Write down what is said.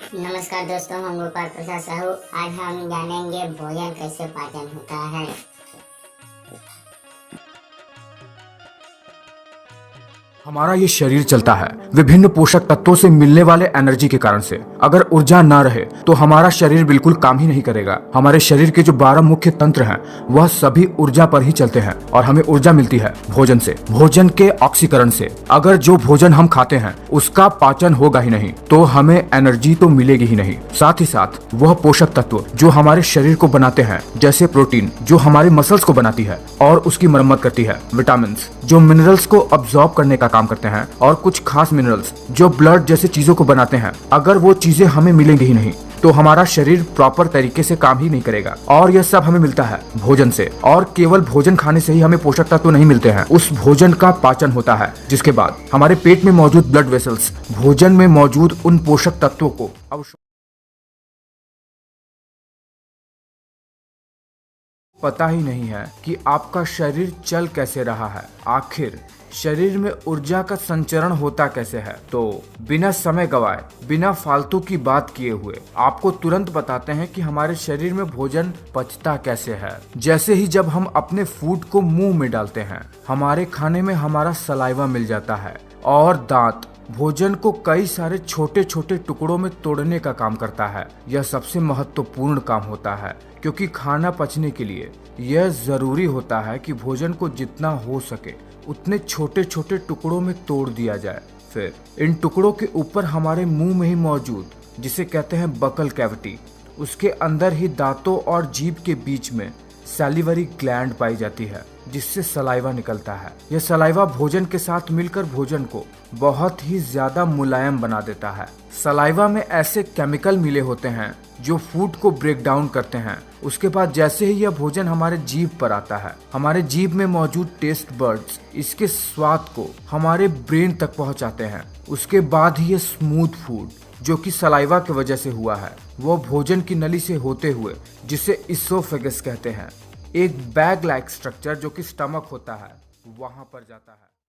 नमस्कार दोस्तों, हम गोपाल प्रसाद साहू। आज हम जानेंगे भोजन कैसे पाचन होता है। हमारा ये शरीर चलता है विभिन्न पोषक तत्वों से मिलने वाले एनर्जी के कारण से। अगर ऊर्जा ना रहे तो हमारा शरीर बिल्कुल काम ही नहीं करेगा। हमारे शरीर के जो 12 मुख्य तंत्र हैं वह सभी ऊर्जा पर ही चलते हैं और हमें ऊर्जा मिलती है भोजन से, भोजन के ऑक्सीकरण से। अगर जो भोजन हम खाते हैं उसका पाचन होगा ही नहीं तो हमें एनर्जी तो मिलेगी ही नहीं। साथ ही साथ वह पोषक तत्व जो हमारे शरीर को बनाते हैं, जैसे प्रोटीन जो हमारे मसल्स को बनाती है और उसकी मरम्मत करती है, विटामिन जो मिनरल्स को अब्सॉर्ब करने का काम करते हैं, और कुछ खास मिनरल्स जो ब्लड जैसे चीजों को बनाते हैं, अगर वो चीजें हमें मिलेंगी ही नहीं तो हमारा शरीर प्रॉपर तरीके से काम ही नहीं करेगा। और यह सब हमें मिलता है भोजन से। और केवल भोजन खाने से ही हमें पोषक तत्व नहीं मिलते हैं, उस भोजन का पाचन होता है, जिसके बाद हमारे पेट में मौजूद ब्लड वेसल्स भोजन में मौजूद उन पोषक तत्वों को पता ही नहीं है कि आपका शरीर चल कैसे रहा है, आखिर शरीर में ऊर्जा का संचरण होता कैसे है। तो बिना समय गवाए, बिना फालतू की बात किए हुए आपको तुरंत बताते हैं कि हमारे शरीर में भोजन पचता कैसे है। जैसे ही जब हम अपने फूड को मुंह में डालते हैं, हमारे खाने में हमारा सलाइवा मिल जाता है और दांत भोजन को कई सारे छोटे छोटे टुकड़ों में तोड़ने का काम करता है। यह सबसे महत्वपूर्ण काम होता है, क्योंकि खाना पचने के लिए यह जरूरी होता है कि भोजन को जितना हो सके उतने छोटे छोटे टुकड़ों में तोड़ दिया जाए। फिर इन टुकड़ों के ऊपर हमारे मुंह में ही मौजूद, जिसे कहते हैं बकल कैविटी, उसके अंदर ही दांतों और जीभ के बीच में सैलिवरी ग्लैंड पाई जाती है, जिससे सलाइवा निकलता है। यह सलाइवा भोजन के साथ मिलकर भोजन को बहुत ही ज्यादा मुलायम बना देता है। सलाइवा में ऐसे केमिकल मिले होते हैं जो फूड को ब्रेक डाउन करते हैं। उसके बाद जैसे ही यह भोजन हमारे जीभ पर आता है, हमारे जीभ में मौजूद टेस्ट बर्ड्स इसके स्वाद को हमारे ब्रेन तक पहुंचाते हैं। उसके बाद ही ये स्मूथ फूड जो कि सलाइवा की वजह से हुआ है, वो भोजन की नली से होते हुए, जिसे इसोफेगस कहते हैं, एक बैग लाइक स्ट्रक्चर जो कि स्टमक होता है, वहां पर जाता है।